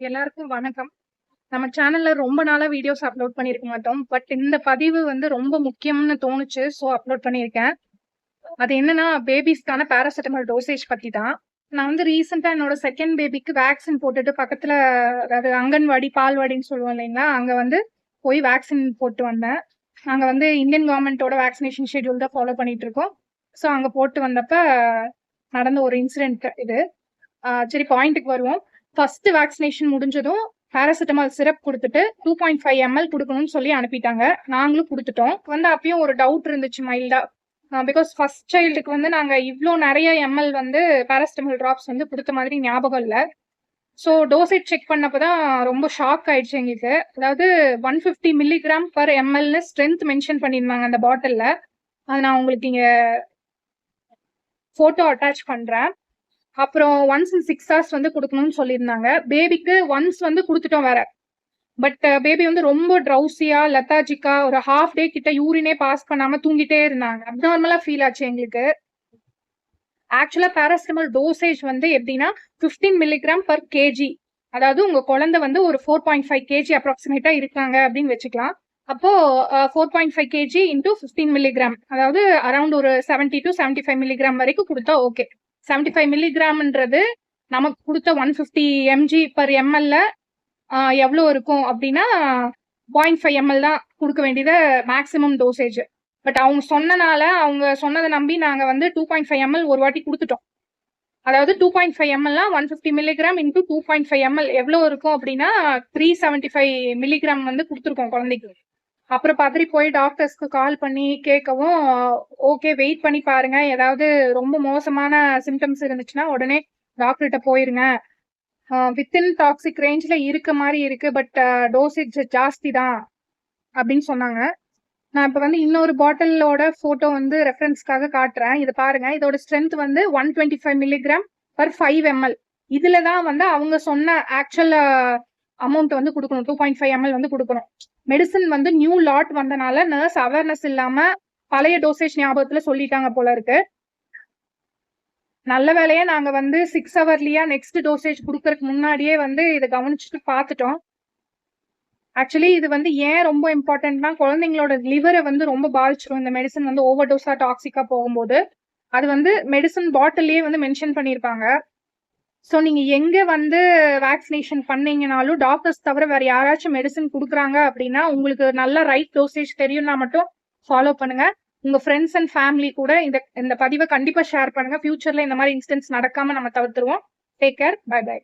எல்லாருக்கும் வணக்கம். நம்ம சேனல்ல ரொம்ப நாளா வீடியோஸ் அப்லோட் பண்ணியிருக்க மாட்டோம். பட் இந்த பதிவு வந்து ரொம்ப முக்கியம்னு தோணுச்சு. ஸோ அப்லோட் பண்ணியிருக்கேன். அது என்னன்னா, பேபீஸ்க்கான பாராசிட்டமால் டோசேஜ் பத்தி தான். நான் வந்து ரீசென்ட்டா என்னோட 2ண்ட் பேபிக்கு வேக்சின் போட்டுட்டு பக்கத்துல அதாவது அங்கன்வாடி, பால்வாடின்னு சொல்லுவோம் இல்லைங்களா? அங்க வந்து போய் வேக்சின் போட்டு வந்தேன். நாங்க வந்து இந்தியன் கவர்மெண்ட்டோட வேக்சினேஷன் ஷெட்யூல் தான் ஃபாலோ பண்ணிட்டு இருக்கோம். ஸோ அங்க போட்டு வந்தப்ப நடந்த ஒரு இன்சிடென்ட் இது. சரி பாயிண்ட்டுக்கு வருவோம். ஃபர்ஸ்ட் வேக்சினேஷன் முடிஞ்சதும் பாராசிட்டமால் சிரப் குடுத்துட்டு 2.5 ml குடுக்கணும்னு சொல்லி அனுப்பிட்டாங்க. நாங்களும் குடுத்துட்டோம். வந்து அப்பயும் ஒரு டவுட் இருந்துச்சு மைல்டா. பிகாஸ் ஃபர்ஸ்ட் சைல்டுக்கு வந்து நாங்க இவ்ளோ நெறைய எம்எல் வந்து பாராசிட்டமால் டிராப்ஸ் வந்து குடுத்த மாதிரி ஞாபகம் இல்ல. ஸோ டோசேஜ் செக் பண்ணப்ப தான் ரொம்ப ஷாக் ஆயிடுச்சு எங்களுக்கு. அதாவது 150 மில்லிகிராம் பெர் எம்எல்னு ஸ்ட்ரென்த் மென்ஷன் பண்ணியிருந்தாங்க அந்த பாட்டில்ல. அத நான் உங்களுக்கு இங்க ஃபோட்டோ அட்டாச் பண்றேன். அப்புறம் ஒன்ஸ் இன் 6 ஹார்ஸ் வந்து குடுக்கணும்னு சொல்லியிருந்தாங்க. பேபிக்கு ஒன்ஸ் வந்து குடுத்துட்டோம் வேற. பட் பேபி வந்து ரொம்ப ட்ரௌசியா, லெத்தாஜிக்கா ஒரு ஹாஃப் டே கிட்ட யூரினே பாஸ் பண்ணாம தூங்கிட்டே இருந்தாங்க. அப்நார்மலா ஃபீல் ஆச்சு எங்களுக்கு. ஆக்சுவலா பாராசிட்டமால் டோசேஜ் வந்து எப்படின்னா 15 மில்லிகிராம் பெர் கேஜி. அதாவது உங்க குழந்தை வந்து ஒரு 4.5 கேஜி அப்ராக்சிமேட்டா இருக்காங்க அப்படின்னு வச்சுக்கலாம். அப்போ 4.5 கேஜி இன்டூ 15 மில்லிகிராம். அதாவது அரௌண்ட் ஒரு 70 to 75 மில்லிகிராம் வரைக்கும் குடுத்தா ஓகே. 75 மில்லிகிராம்ன்றது நமக்கு குடுத்த 150 எம்ஜி பெர் எம்எல்ல எவ்வளோ இருக்கும் அப்படின்னா 0.5 எம்எல் தான் குடுக்க வேண்டியது மேக்ஸிமம் டோசேஜ். பட் அவங்க சொன்னனால அவங்க சொன்னதை நம்பி நாங்க வந்து 2.5 எம்எல் ஒரு வாட்டி குடுத்துட்டோம். அதாவது 2.5 எம்எல்னா 150 மில்லிகிராம் இன்டூ 2.5 எம்எல் எவ்வளோ இருக்கும் அப்படின்னா 375 மில்லிகிராம் வந்து கொடுத்துருக்கோம் குழந்தைக்கு. அப்புறம் பதறி போய் டாக்டர்ஸ்க்கு கால் பண்ணி கேட்கவும் ஓகே வெயிட் பண்ணி பாருங்க, ஏதாவது ரொம்ப மோசமான சிம்டம்ஸ் இருந்துச்சுன்னா உடனே டாக்டர்கிட்ட போயிருங்க. வித்தின் டாக்ஸிக் ரேஞ்சில் இருக்க மாதிரி இருக்கு, பட் டோசேஜ் ஜாஸ்தி தான் அப்படின்னு சொன்னாங்க. நான் இப்போ வந்து இன்னொரு பாட்டிலோட ஃபோட்டோ வந்து ரெஃபரன்ஸ்க்காக காட்டுறேன். இது பாருங்க, இதோட ஸ்ட்ரென்த் வந்து 125 மில்லிகிராம் பர் 5 எம்எல். இதுல தான் வந்து அவங்க சொன்ன ஆக்சுவல் அமௌண்ட் வந்து கொடுக்கணும். 2.5 எம்எல் வந்து கொடுக்கணும். மெடிசன் வந்து நியூ லாட் வந்தனால நர்ஸ் அவேர்னஸ் இல்லாம பழைய டோசேஜ் ஞாபகத்துல சொல்லிட்டாங்க போல இருக்கு. நல்ல வேலையா நாங்க வந்து 6 ஹவர்லயா நெக்ஸ்ட் டோசேஜ் கொடுக்கறதுக்கு முன்னாடியே வந்து இதை கவனிச்சுட்டு பார்த்துட்டோம். ஆக்சுவலி இது வந்து ஏன் ரொம்ப இம்பார்ட்டன்ட்னா, குழந்தைங்களோட லிவரை வந்து ரொம்ப பாதிச்சிடும் இந்த மெடிசன் வந்து ஓவர் டோஸா டாக்ஸிக்கா போகும்போது. அது வந்து மெடிசன் பாட்டிலே வந்து மென்ஷன் பண்ணியிருப்பாங்க. ஸோ நீங்க எங்க வந்து வேக்சினேஷன் பண்ணீங்கனாலும் டாக்டர்ஸ் தவிர வேற யாராச்சும் மெடிசன் கொடுக்குறாங்க அப்படின்னா உங்களுக்கு நல்ல ரைட் டோசேஜ் தெரியும்னா மட்டும் ஃபாலோ பண்ணுங்க. உங்க ஃப்ரெண்ட்ஸ் அண்ட் ஃபேமிலி கூட இந்த பதிவை கண்டிப்பா ஷேர் பண்ணுங்க. ஃபியூச்சர்ல இந்த மாதிரி இன்சிடென்ட்ஸ் நடக்காம நம்ம தவிர்த்துருவோம். Take care. Bye by.